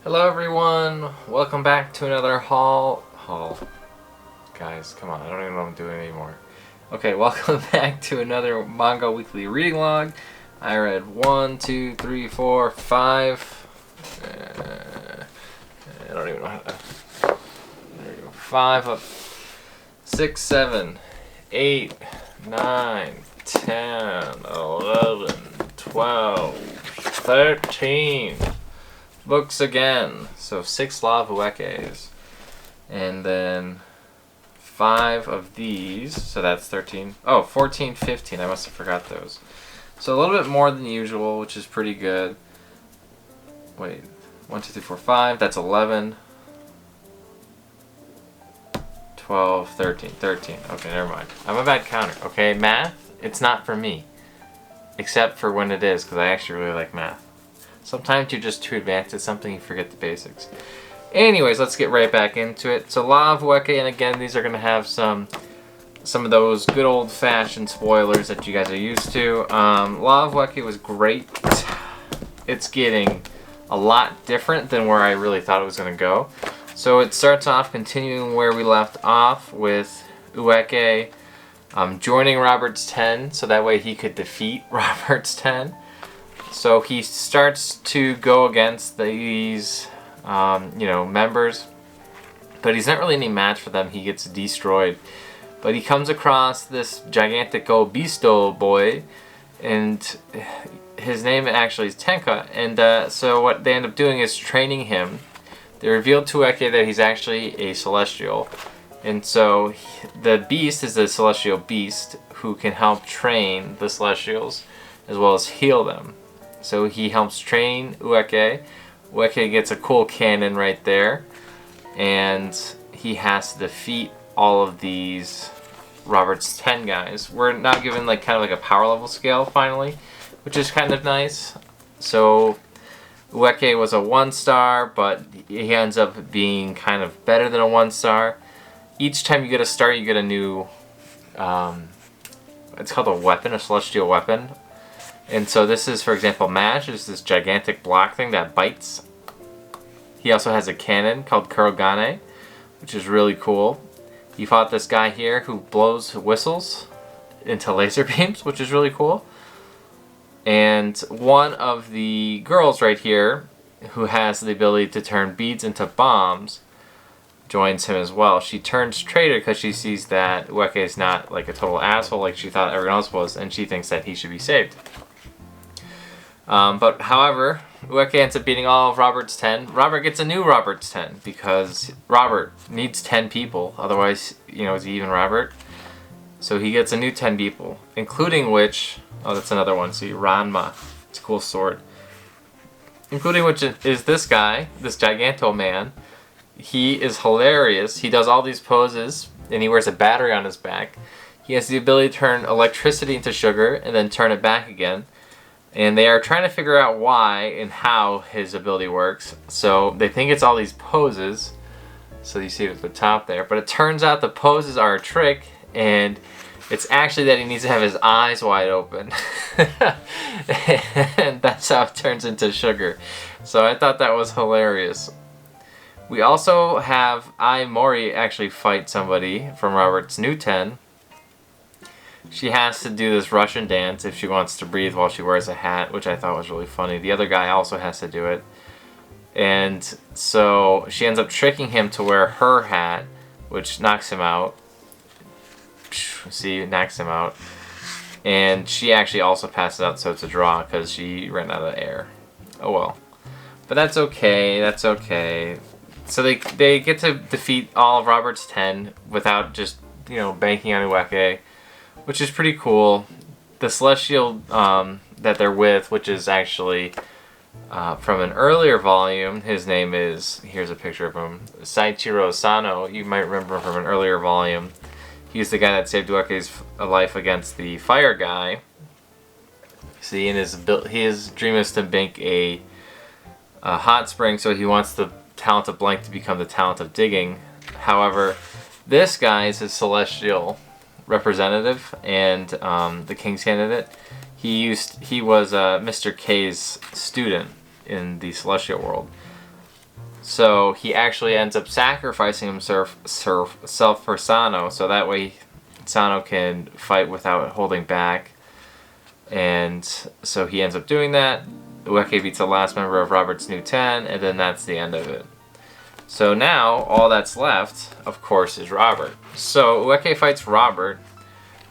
Hello everyone, welcome back to another haul. Guys, come on, I don't even know what I'm doing anymore. Okay, welcome back to another Manga Weekly Reading Log. I read 1, 2, 3, 4, 5. I don't even know how to. There we go. 5 up. 6, 7, 8, 9, 10, 11, 12, 13. Books again. So 6 Law of Uekis. And then 5 of these. So that's 13. Oh, 14, 15. I must have forgot those. So a little bit more than usual, which is pretty good. Wait. 1, 2, 3, 4, 5. That's 11. 12, 13. 13. Okay, never mind. I'm a bad counter. Okay, math, it's not for me. Except for when it is, because I actually really like math. Sometimes you're just too advanced at something, you forget the basics. Anyways, let's get right back into it. So Law of Ueki, and again, these are going to have some of those good old-fashioned spoilers that you guys are used to. Law of Ueki was great. It's getting a lot different than where I really thought it was going to go. So it starts off continuing where we left off with Ueki joining Robert's 10, so that way he could defeat Robert's 10. So he starts to go against these, members, but he's not really any match for them. He gets destroyed. But he comes across this gigantico beasto boy, and his name actually is Tenka. And so what they end up doing is training him. They reveal to Ueki that he's actually a celestial. And so the beast is a celestial beast who can help train the celestials as well as heal them. So he helps train Ueki. Ueki gets a cool cannon right there. And he has to defeat all of these Robert's 10 guys. We're now given kind of a power level scale finally, which is kind of nice. So Ueki was a 1-star, but he ends up being kind of better than a 1-star. Each time you get a star, you get a new, it's called a weapon, a celestial weapon. And so this is, for example, Mash is this gigantic block thing that bites. He also has a cannon called Kurogane, which is really cool. He fought this guy here who blows whistles into laser beams, which is really cool. And one of the girls right here, who has the ability to turn beads into bombs, joins him as well. She turns traitor because she sees that Ueki is not like a total asshole like she thought everyone else was, and she thinks that he should be saved. But however, Ueki ends up beating all of Robert's 10. Robert gets a new Robert's 10 because Robert needs 10 people. Otherwise, is he even Robert? So he gets a new 10 people, including which, oh, that's another one. See, Ranma. It's a cool sword. Including which is this guy, this Giganto man. He is hilarious. He does all these poses, and he wears a battery on his back. He has the ability to turn electricity into sugar and then turn it back again. And they are trying to figure out why and how his ability works. So they think it's all these poses. So you see it at the top there. But it turns out the poses are a trick, and it's actually that he needs to have his eyes wide open. And that's how it turns into sugar. So I thought that was hilarious. We also have Ai Mori actually fight somebody from Robert's new 10. She has to do this Russian dance if she wants to breathe while she wears a hat, which I thought was really funny. The other guy also has to do it. And so she ends up tricking him to wear her hat, which knocks him out. See, knocks him out. And she actually also passes out, so it's a draw because she ran out of air. Oh well. But that's okay, that's okay. So they get to defeat all of Robert's 10 without just, banking on Ueki, which is pretty cool. The Celestial that they're with, which is actually from an earlier volume, his name is, here's a picture of him, Saichiro Sano. You might remember him from an earlier volume. He's the guy that saved Ueki's life against the fire guy. See, and his dream is to make a hot spring, so he wants the talent of blank to become the talent of digging. However, this guy is his celestial representative and the king's candidate. He was Mr. K's student in the celestial world. So he actually ends up sacrificing himself for Sano, so that way Sano can fight without holding back. And so he ends up doing that. Ueki beats the last member of Robert's new 10, and then that's the end of it. So now, all that's left, of course, is Robert. So Ueki fights Robert,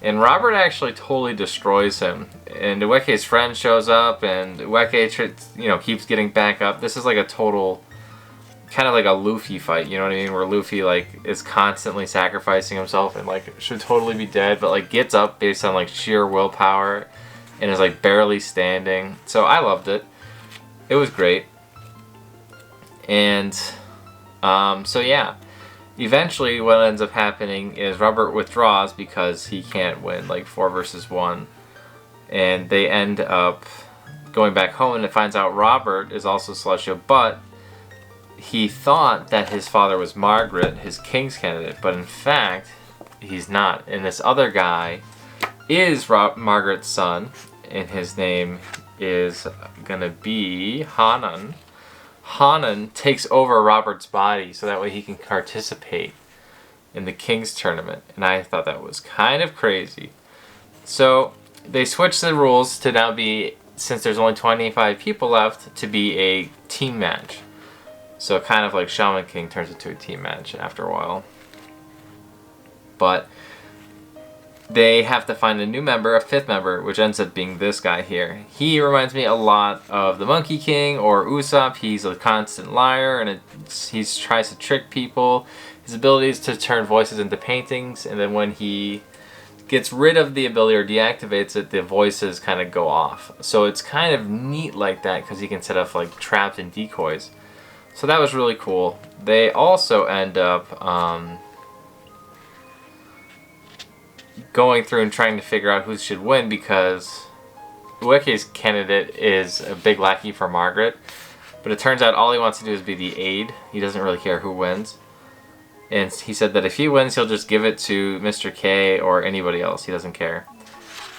and Robert actually totally destroys him. And Ueki's friend shows up, and Ueki, keeps getting back up. This is like a total, kind of like a Luffy fight, you know what I mean? Where Luffy, is constantly sacrificing himself and, should totally be dead, but, gets up based on, sheer willpower and is, barely standing. So I loved it. It was great. And... so yeah, eventually what ends up happening is Robert withdraws because he can't win 4 versus 1, and they end up going back home, and it finds out Robert is also Celestial, but he thought that his father was Margaret, his king's candidate, but in fact he's not, and this other guy is Margaret's son, and his name is gonna be Hanan. Hanan takes over Robert's body so that way he can participate in the King's Tournament. And I thought that was kind of crazy. So they switched the rules to now be, since there's only 25 people left, to be a team match. So kind of like Shaman King turns into a team match after a while. But they have to find a new member, a 5th member, which ends up being this guy here. He reminds me a lot of the Monkey King or Usopp. He's a constant liar, and he tries to trick people. His ability is to turn voices into paintings, and then when he gets rid of the ability or deactivates it, the voices kind of go off. So it's kind of neat like that because he can set up traps and decoys. So that was really cool. They also end up... going through and trying to figure out who should win because Ueki's candidate is a big lackey for Margaret, but it turns out all he wants to do is be the aide. He doesn't really care who wins, and he said that if he wins he'll just give it to Mr. K or anybody else. He doesn't care.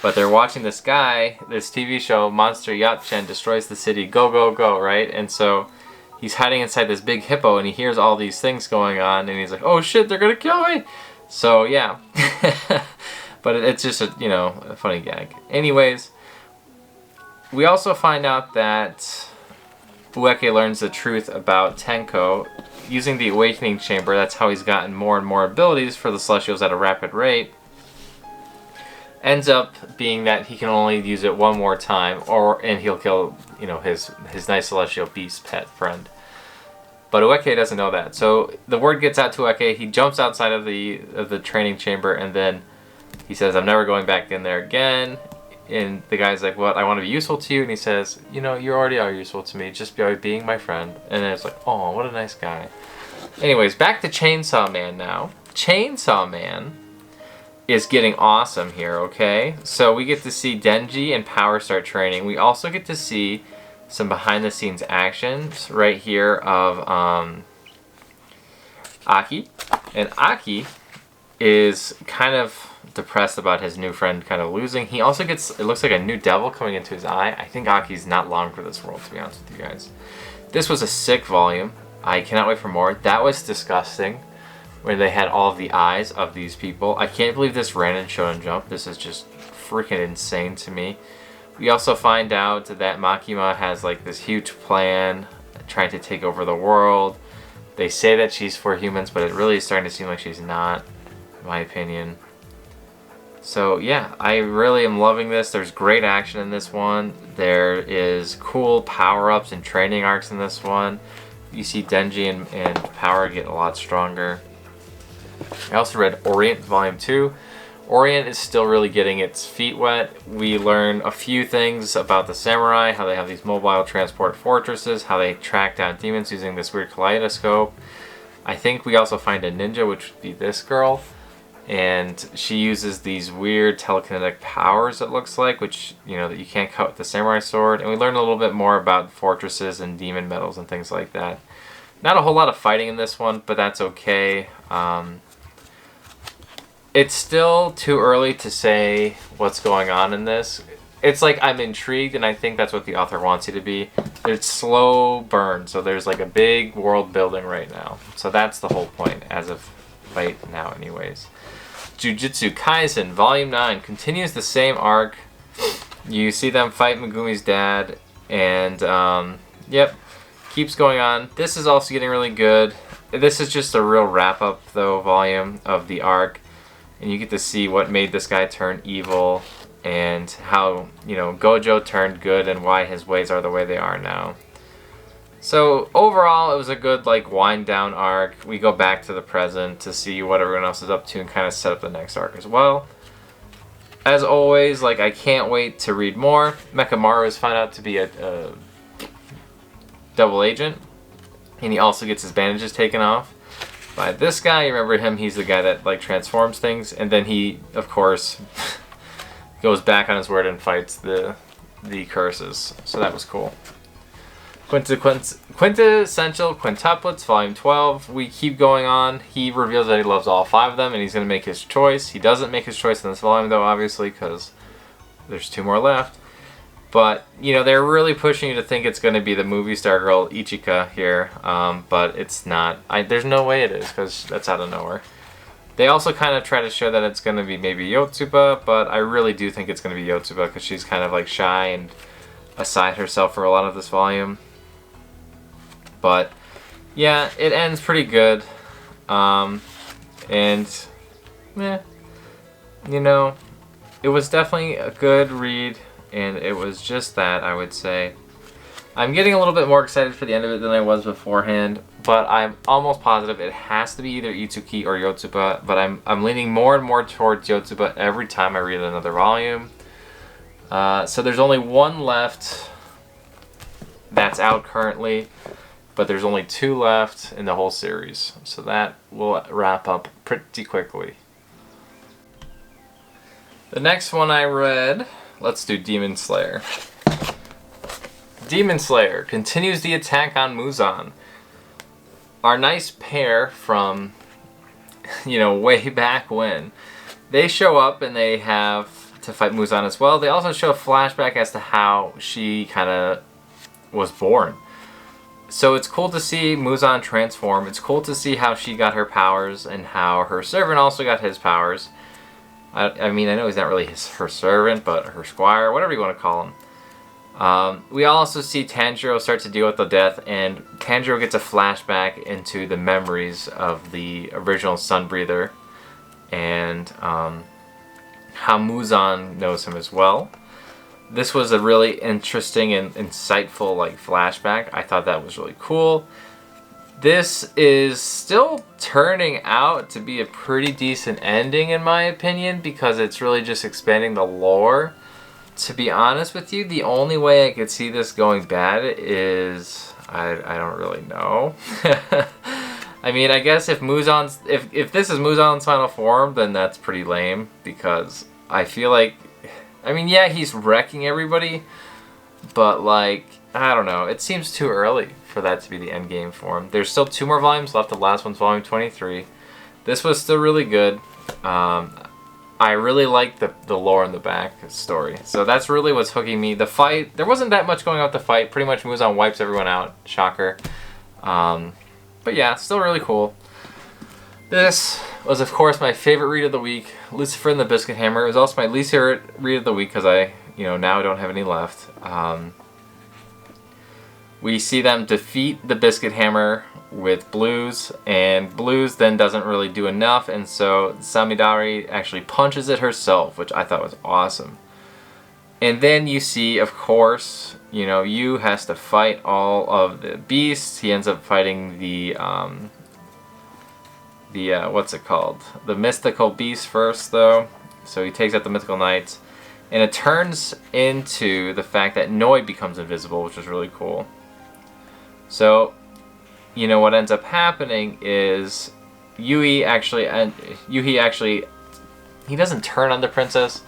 But they're watching this guy, this TV show, Monster Yacht-Chen Destroys the City, go go go, right? And so he's hiding inside this big hippo and he hears all these things going on and he's like, oh shit, they're gonna kill me! So yeah. But it's just a funny gag. Anyways, we also find out that Ueki learns the truth about Tenko using the Awakening Chamber. That's how he's gotten more and more abilities for the Celestials at a rapid rate. Ends up being that he can only use it one more time, and he'll kill his nice Celestial beast pet friend. But Ueki doesn't know that. So the word gets out to Ueki. He jumps outside of the training chamber, and then he says, I'm never going back in there again. And the guy's like, what? I want to be useful to you. And he says, you already are useful to me just by being my friend. And then it's like, oh, what a nice guy. Anyways, back to Chainsaw Man now. Chainsaw Man is getting awesome here, okay? So we get to see Denji and Power start training. We also get to see some behind-the-scenes actions right here of Aki. And Aki is kind of depressed about his new friend kind of losing. He also gets, it looks like a new devil coming into his eye. I think Aki's not long for this world, to be honest with you guys. This was a sick volume. I cannot wait for more. That was disgusting, where they had all of the eyes of these people. I can't believe this ran in Shonen Jump. This is just freaking insane to me. We also find out that Makima has this huge plan, trying to take over the world. They say that she's for humans, but it really is starting to seem like she's not, in my opinion. So yeah, I really am loving this. There's great action in this one. There is cool power-ups and training arcs in this one. You see Denji and Power get a lot stronger. I also read Orient Volume 2. Orient is still really getting its feet wet. We learn a few things about the samurai, how they have these mobile transport fortresses, how they track down demons using this weird kaleidoscope. I think we also find a ninja, which would be this girl. And she uses these weird telekinetic powers, it looks like, which, that you can't cut with the samurai sword. And we learn a little bit more about fortresses and demon metals and things like that. Not a whole lot of fighting in this one, but that's okay. It's still too early to say what's going on in this. It's like I'm intrigued, and I think that's what the author wants you to be. it's slow burn, so there's like a big world building right now. So that's the whole point as of right now anyways. JuJutsu Kaisen Volume 9 continues the same arc. You see them fight Megumi's dad, and yep, keeps going on. This is also getting really good. This is just a real wrap-up, though, volume of the arc, and you get to see what made this guy turn evil, and how, you know, Gojo turned good, and why his ways are the way they are now. So overall, it was a good like wind down arc. We go back to the present to see what everyone else is up to and kind of set up the next arc as well. As always, like, I can't wait to read more. Mechamaru is found out to be a double agent, and he also gets his bandages taken off by this guy. You remember him? He's the guy that like transforms things, and then he, of course, goes back on his word and fights the curses. So that was cool. Quintessential Quintuplets, Volume 12. We keep going on. He reveals that he loves all 5 of them, and he's going to make his choice. He doesn't make his choice in this volume, though, obviously, because there's 2 more left. But, you know, they're really pushing you to think it's going to be the movie star girl Ichika here, but it's not. There's no way it is, because that's out of nowhere. They also kind of try to show that it's going to be maybe Yotsuba, but I really do think it's going to be Yotsuba, because she's kind of like shy and aside herself for a lot of this volume. But yeah, it ends pretty good, and you know, it was definitely a good read, and it was just that, I would say. I'm getting a little bit more excited for the end of it than I was beforehand, but I'm almost positive it has to be either Itsuki or Yotsuba, but I'm leaning more and more towards Yotsuba every time I read another volume. So there's only 1 left that's out currently, but there's only 2 left in the whole series, so that will wrap up pretty quickly. The next one I read, let's do Demon Slayer. Demon Slayer continues the attack on Muzan. Our nice pair from, you know, way back when, they show up and they have to fight Muzan as well. They also show a flashback as to how she kind of was born. So it's cool to see Muzan transform. It's cool to see how she got her powers and how her servant also got his powers. I mean, I know he's not really her servant, but her squire, whatever you want to call him. We also see Tanjiro start to deal with the death, and Tanjiro gets a flashback into the memories of the original Sunbreather, and how Muzan knows him as well. This was a really interesting and insightful like flashback. I thought that was really cool. This is still turning out to be a pretty decent ending in my opinion, because it's really just expanding the lore. To be honest with you, the only way I could see this going bad is I don't really know. I mean, I guess if Muzan's if this is Muzan's final form, then that's pretty lame, because I feel like, I mean, yeah, he's wrecking everybody, but like, I don't know, it seems too early for that to be the end game for him. There's still 2 more volumes left. The last one's volume 23. This was still really good. I really like the lore in the back story. So that's really what's hooking me. The fight, there wasn't that much going on with the fight. Pretty much Muzan wipes everyone out. Shocker. But yeah, still really cool. This was, of course, my favorite read of the week, Lucifer and the Biscuit Hammer. It was also my least favorite read of the week because now I don't have any left. We see them defeat the Biscuit Hammer with Blues, and Blues then doesn't really do enough, and so Samidari actually punches it herself, which I thought was awesome. And then you see, of course, Yu has to fight all of the beasts. He ends up fighting the what's it called? The mystical beast first, though. So he takes out the mythical knights, and it turns into the fact that Noi becomes invisible, which is really cool. So, what ends up happening is Yuhi actually, he doesn't turn on the princess,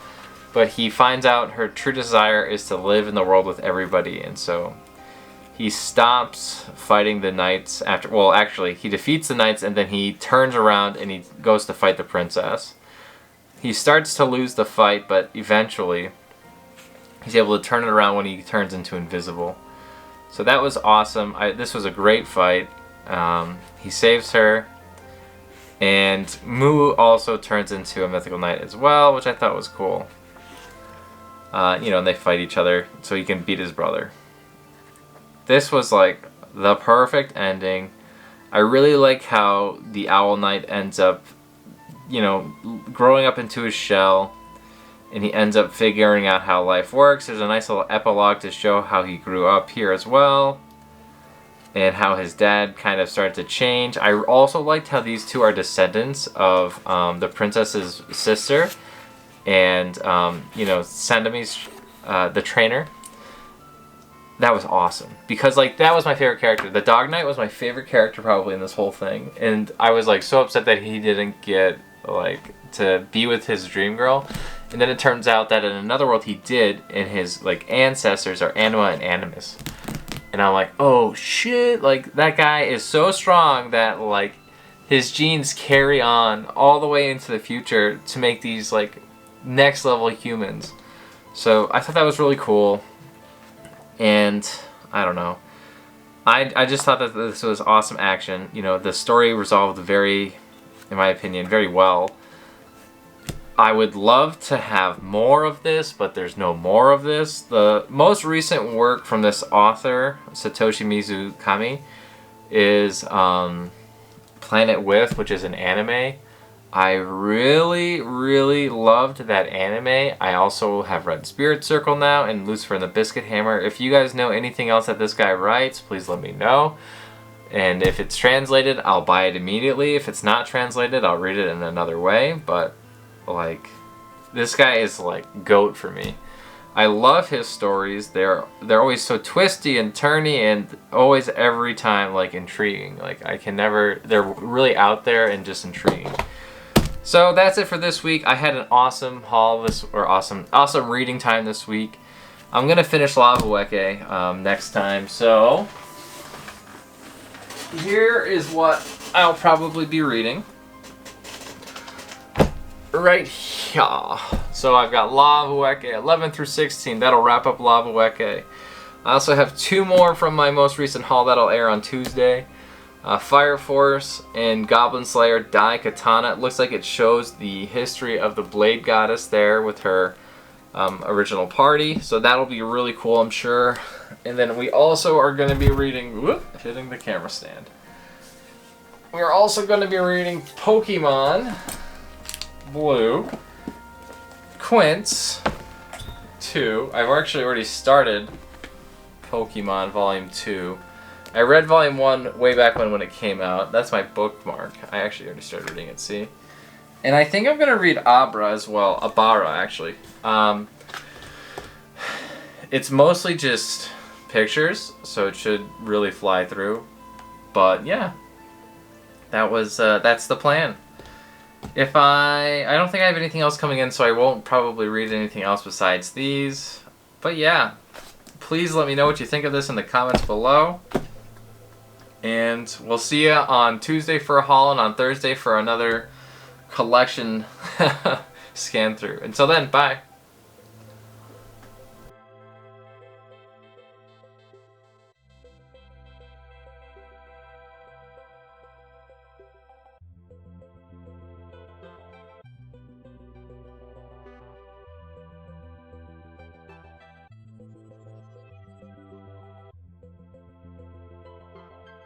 but he finds out her true desire is to live in the world with everybody, and so he stops fighting the knights after, well, actually, he defeats the knights, and then he turns around and he goes to fight the princess. He starts to lose the fight, but eventually he's able to turn it around when he turns into invisible. So that was awesome. This was a great fight. He saves her. And Mu also turns into a mythical knight as well, which I thought was cool. You know, and they fight each other so he can beat his brother. This was like the perfect ending. I really like how the Owl Knight ends up, you know, growing up into his shell. And he ends up figuring out how life works. There's a nice little epilogue to show how he grew up here as well. And how his dad kind of started to change. I also liked how these two are descendants of the princess's sister. And, you know, Sandami's, the trainer. That was awesome. Because, like, that was my favorite character. The Dog Knight was my favorite character probably in this whole thing. And I was, like, so upset that he didn't get, like, to be with his dream girl. And then it turns out that in another world he did, and his, like, ancestors are Anima and Animus. And I'm like, oh shit, like, that guy is so strong that, like, his genes carry on all the way into the future to make these, like, next level humans. So I thought that was really cool. And I don't know. I just thought that this was awesome action. You know, the story resolved very, in my opinion, very well. I would love to have more of this, but there's no more of this. The most recent work from this author, Satoshi Mizukami, is Planet With, which is an anime. I really, really loved that anime. I also have read Spirit Circle now and Lucifer and the Biscuit Hammer. If you guys know anything else that this guy writes, please let me know. And if it's translated, I'll buy it immediately. If it's not translated, I'll read it in another way. But, like, this guy is, like, GOAT for me. I love his stories. They're always so twisty and turny and always every time, like, intriguing. Like, I can never... They're really out there and just intriguing. So that's it for this week. I had an awesome haul awesome reading time this week. I'm gonna finish Law of Ueki next time. So here is what I'll probably be reading. Right here. So I've got Law of Ueki 11 through 16. That'll wrap up Law of Ueki. I also have 2 more from my most recent haul that'll air on Tuesday. Fire Force and Goblin Slayer Dai Katana. It looks like it shows the history of the Blade Goddess there with her original party. So that'll be really cool, I'm sure. And then we also are going to be reading... Whoop, hitting the camera stand. We're also going to be reading Pokemon Blue Quints 2. I've actually already started Pokemon Volume 2. I read Volume 1 way back when it came out. That's my bookmark. I actually already started reading it, see? And I think I'm going to read Abra as well. Abara, actually. It's mostly just pictures, so it should really fly through. But, yeah. That's the plan. I don't think I have anything else coming in, so I won't probably read anything else besides these. But, yeah. Please let me know what you think of this in the comments below. And we'll see you on Tuesday for a haul and on Thursday for another collection scan through. Until then, bye.